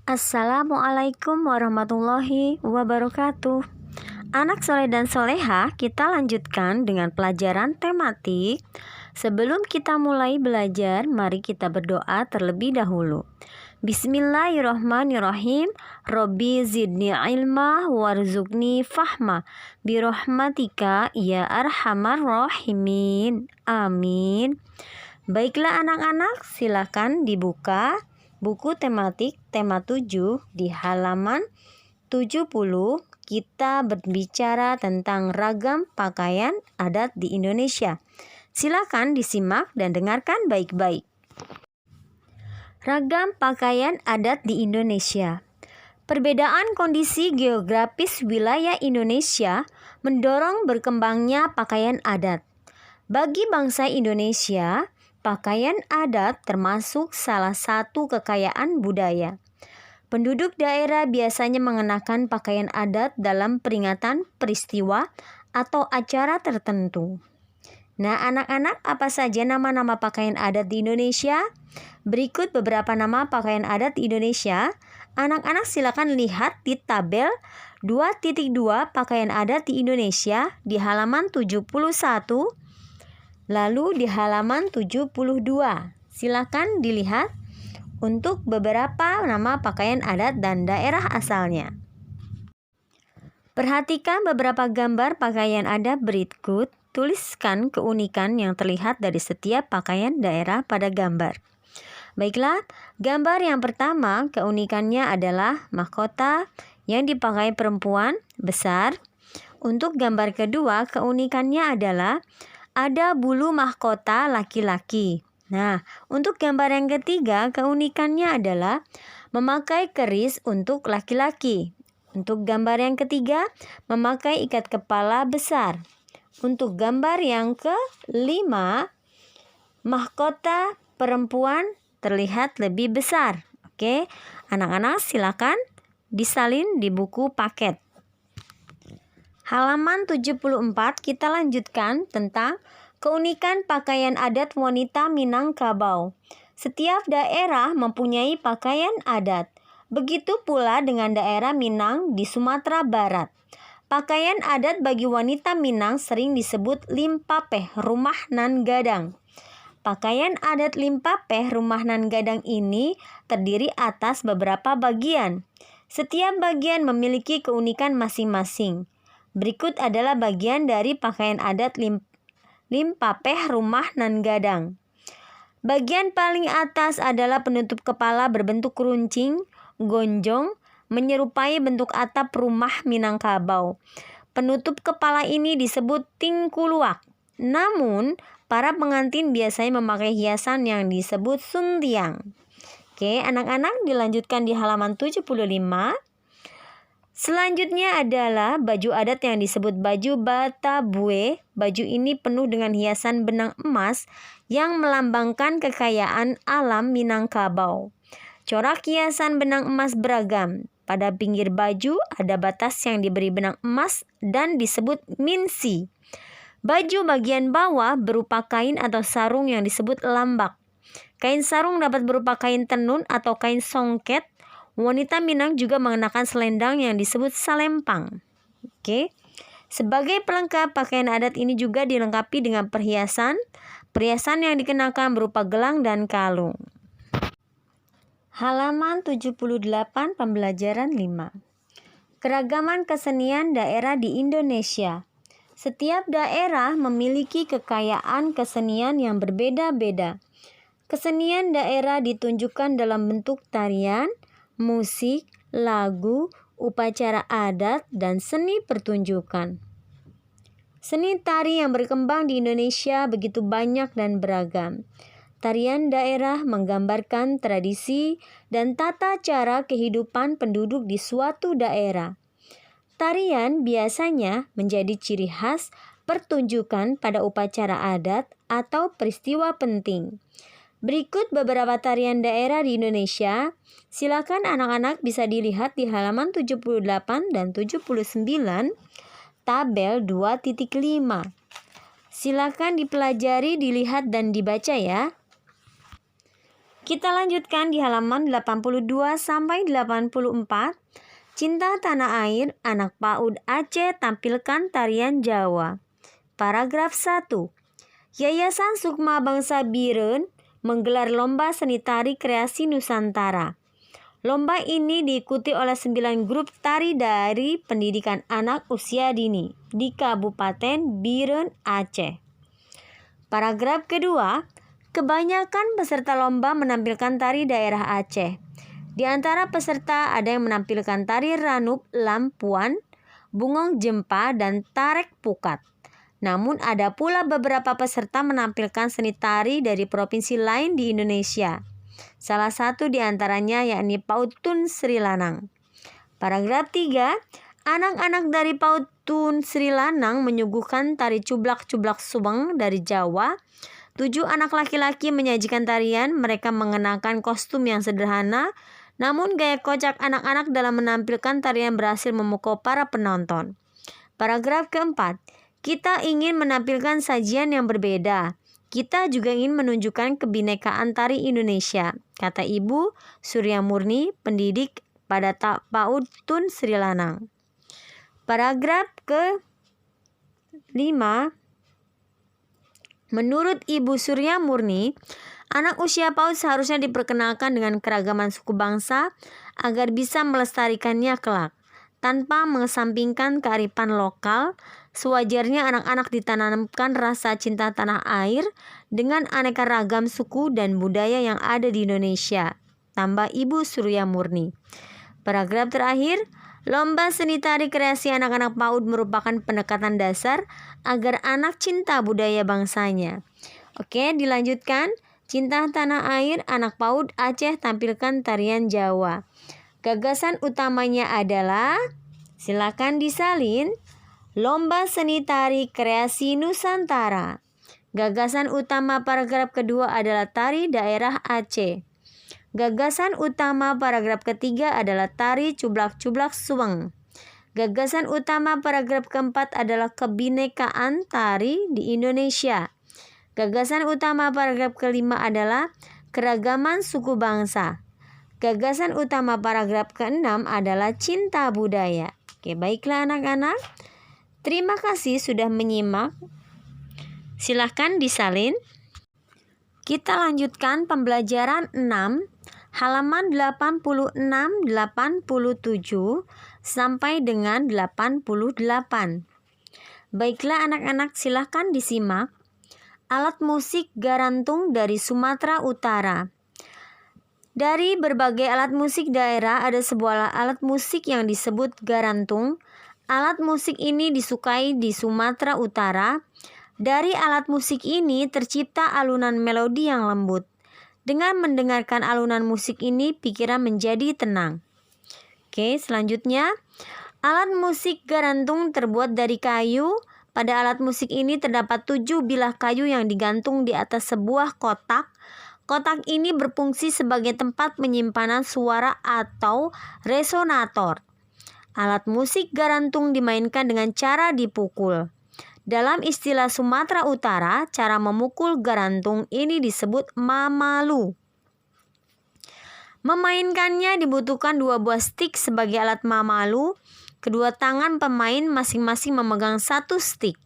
Assalamualaikum warahmatullahi wabarakatuh. Anak soleh dan soleha, kita lanjutkan dengan pelajaran tematik. Sebelum kita mulai belajar, mari kita berdoa terlebih dahulu. Bismillahirrahmanirrahim. Robbi zidni ilma warzuqni fahma birahmatika ya arhamar rahimin. Amin. Baiklah anak-anak, silakan dibuka buku tematik tema 7 di halaman 70. Kita berbicara tentang ragam pakaian adat di Indonesia. Silakan disimak dan dengarkan baik-baik. Ragam pakaian adat di Indonesia. Perbedaan kondisi geografis wilayah Indonesia mendorong berkembangnya pakaian adat. Bagi bangsa Indonesia, pakaian adat termasuk salah satu kekayaan budaya. Penduduk daerah biasanya mengenakan pakaian adat dalam peringatan peristiwa atau acara tertentu. Nah, anak-anak, apa saja nama-nama pakaian adat di Indonesia? Berikut beberapa nama pakaian adat di Indonesia. Anak-anak silakan lihat di tabel 2.2 pakaian adat di Indonesia di halaman 71. Lalu di halaman 72, silakan dilihat untuk beberapa nama pakaian adat dan daerah asalnya. Perhatikan beberapa gambar pakaian adat berikut. Tuliskan keunikan yang terlihat dari setiap pakaian daerah pada gambar. Baiklah, gambar yang pertama keunikannya adalah mahkota yang dipakai perempuan besar. Untuk gambar kedua keunikannya adalah ada bulu mahkota laki-laki. Nah, untuk gambar yang ketiga, keunikannya adalah memakai keris untuk laki-laki. Untuk gambar yang ketiga, memakai ikat kepala besar. Untuk gambar yang kelima, mahkota perempuan terlihat lebih besar. Oke, anak-anak silakan disalin di buku paket. Halaman 74 kita lanjutkan tentang keunikan pakaian adat wanita Minangkabau. Setiap daerah mempunyai pakaian adat. Begitu pula dengan daerah Minang di Sumatera Barat. Pakaian adat bagi wanita Minang sering disebut limpapeh rumah nan gadang. Pakaian adat limpapeh rumah nan gadang ini terdiri atas beberapa bagian. Setiap bagian memiliki keunikan masing-masing. Berikut adalah bagian dari pakaian adat limpapeh rumah nan gadang. Bagian paling atas adalah penutup kepala berbentuk runcing, gonjong, menyerupai bentuk atap rumah Minangkabau. Penutup kepala ini disebut tingkuluak. Namun, para pengantin biasanya memakai hiasan yang disebut suntiang. Oke, anak-anak, dilanjutkan di halaman 75. Selanjutnya adalah baju adat yang disebut baju Batabue. Baju ini penuh dengan hiasan benang emas yang melambangkan kekayaan alam Minangkabau. Corak hiasan benang emas beragam. Pada pinggir baju ada batas yang diberi benang emas dan disebut minsi. Baju bagian bawah berupa kain atau sarung yang disebut lambak. Kain sarung dapat berupa kain tenun atau kain songket. Wanita Minang juga mengenakan selendang yang disebut salempang. Oke. Sebagai pelengkap, pakaian adat ini juga dilengkapi dengan perhiasan. Perhiasan yang dikenakan berupa gelang dan kalung. Halaman 78 pembelajaran 5. Keragaman kesenian daerah di Indonesia. Setiap daerah memiliki kekayaan kesenian yang berbeda-beda. Kesenian daerah ditunjukkan dalam bentuk tarian, musik, lagu, upacara adat, dan seni pertunjukan. Seni tari yang berkembang di Indonesia begitu banyak dan beragam. Tarian daerah menggambarkan tradisi dan tata cara kehidupan penduduk di suatu daerah. Tarian biasanya menjadi ciri khas pertunjukan pada upacara adat atau peristiwa penting. Berikut beberapa tarian daerah di Indonesia. Silakan anak-anak bisa dilihat di halaman 78 dan 79, tabel 2.5. Silakan dipelajari, dilihat dan dibaca ya. Kita lanjutkan di halaman 82 sampai 84. Cinta Tanah Air, anak PAUD Aceh tampilkan tarian Jawa. Paragraf 1. Yayasan Sukma Bangsa Biren menggelar lomba seni tari kreasi Nusantara. Lomba ini diikuti oleh 9 grup tari dari pendidikan anak usia dini di Kabupaten Biren, Aceh. Paragraf kedua, kebanyakan peserta lomba menampilkan tari daerah Aceh. Di antara peserta ada yang menampilkan tari Ranup Lampuan, Bungong Jempa, dan Tarek Pukat. Namun ada pula beberapa peserta menampilkan seni tari dari provinsi lain di Indonesia. Salah satu di antaranya yakni PAUD Tun Sri Lanang. Paragraf 3, anak-anak dari PAUD Tun Sri Lanang menyuguhkan tari Cublak-Cublak Subeng dari Jawa. 7 anak laki-laki menyajikan tarian, mereka mengenakan kostum yang sederhana, namun gaya kocak anak-anak dalam menampilkan tarian berhasil memukau para penonton. Paragraf keempat, kita ingin menampilkan sajian yang berbeda. Kita juga ingin menunjukkan kebinekaan tari Indonesia, kata Ibu Surya Murni, pendidik pada PAUD Tun Sri Lanang. Paragraf ke-5, menurut Ibu Surya Murni, anak usia PAUD seharusnya diperkenalkan dengan keragaman suku bangsa agar bisa melestarikannya kelak. Tanpa mengesampingkan kearifan lokal, sewajarnya anak-anak ditanamkan rasa cinta tanah air dengan aneka ragam suku dan budaya yang ada di Indonesia, tambah Ibu Surya Murni. Paragraf terakhir, lomba seni tari kreasi anak-anak PAUD merupakan pendekatan dasar agar anak cinta budaya bangsanya. Oke, dilanjutkan. Cinta Tanah Air, anak PAUD Aceh tampilkan tarian Jawa. Gagasan utamanya adalah, silakan disalin, lomba seni tari kreasi Nusantara. Gagasan utama paragraf kedua adalah tari daerah Aceh. Gagasan utama paragraf ketiga adalah tari Cublak-Cublak Subeng. Gagasan utama paragraf keempat adalah kebinekaan tari di Indonesia. Gagasan utama paragraf kelima adalah keragaman suku bangsa. Gagasan utama paragraf keenam adalah cinta budaya. Oke, baiklah anak-anak. Terima kasih sudah menyimak. Silahkan disalin. Kita lanjutkan pembelajaran 6, halaman 86-87 sampai dengan 88. Baiklah anak-anak, silahkan disimak. Alat musik garantung dari Sumatera Utara. Dari berbagai alat musik daerah ada sebuah alat musik yang disebut garantung. Alat musik ini disukai di Sumatera Utara. Dari alat musik ini tercipta alunan melodi yang lembut. Dengan mendengarkan alunan musik ini, pikiran menjadi tenang. Oke, selanjutnya, alat musik garantung terbuat dari kayu. Pada alat musik ini terdapat 7 bilah kayu yang digantung di atas sebuah kotak. Kotak ini berfungsi sebagai tempat penyimpanan suara atau resonator. Alat musik garantung dimainkan dengan cara dipukul. Dalam istilah Sumatera Utara, cara memukul garantung ini disebut mamalu. Memainkannya dibutuhkan 2 buah stik sebagai alat mamalu. Kedua tangan pemain masing-masing memegang 1 stik.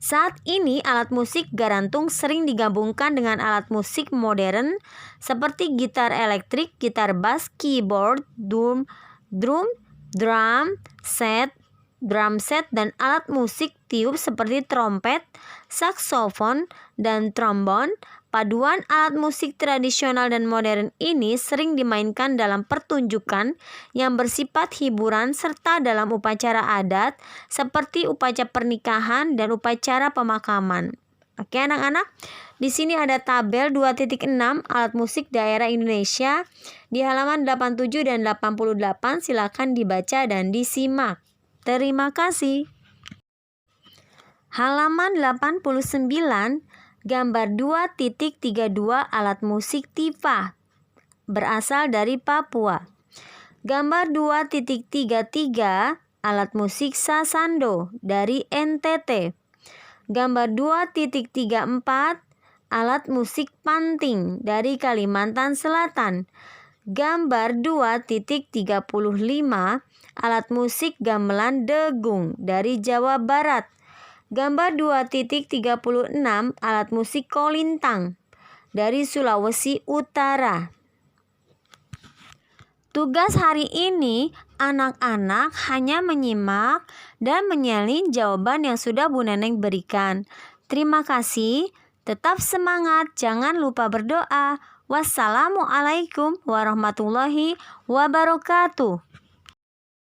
Saat ini alat musik garantung sering digabungkan dengan alat musik modern seperti gitar elektrik, gitar bass, keyboard, drum set, dan alat musik tiup seperti trompet, saksofon, dan trombon. Paduan alat musik tradisional dan modern ini sering dimainkan dalam pertunjukan yang bersifat hiburan serta dalam upacara adat seperti upacara pernikahan dan upacara pemakaman. Oke anak-anak, di sini ada tabel 2.6 alat musik daerah Indonesia di halaman 87 dan 88. Silakan dibaca dan disimak. Terima kasih. Halaman 89, gambar 2.32 alat musik tifa berasal dari Papua. Gambar 2.33 alat musik sasando dari NTT. Gambar 2.34 alat musik panting dari Kalimantan Selatan. Gambar 2.35, alat musik gamelan degung dari Jawa Barat. Gambar 2.36, alat musik kolintang dari Sulawesi Utara. Tugas hari ini, anak-anak hanya menyimak dan menyalin jawaban yang sudah Bu Neneng berikan. Terima kasih, tetap semangat, jangan lupa berdoa. Wassalamualaikum warahmatullahi wabarakatuh.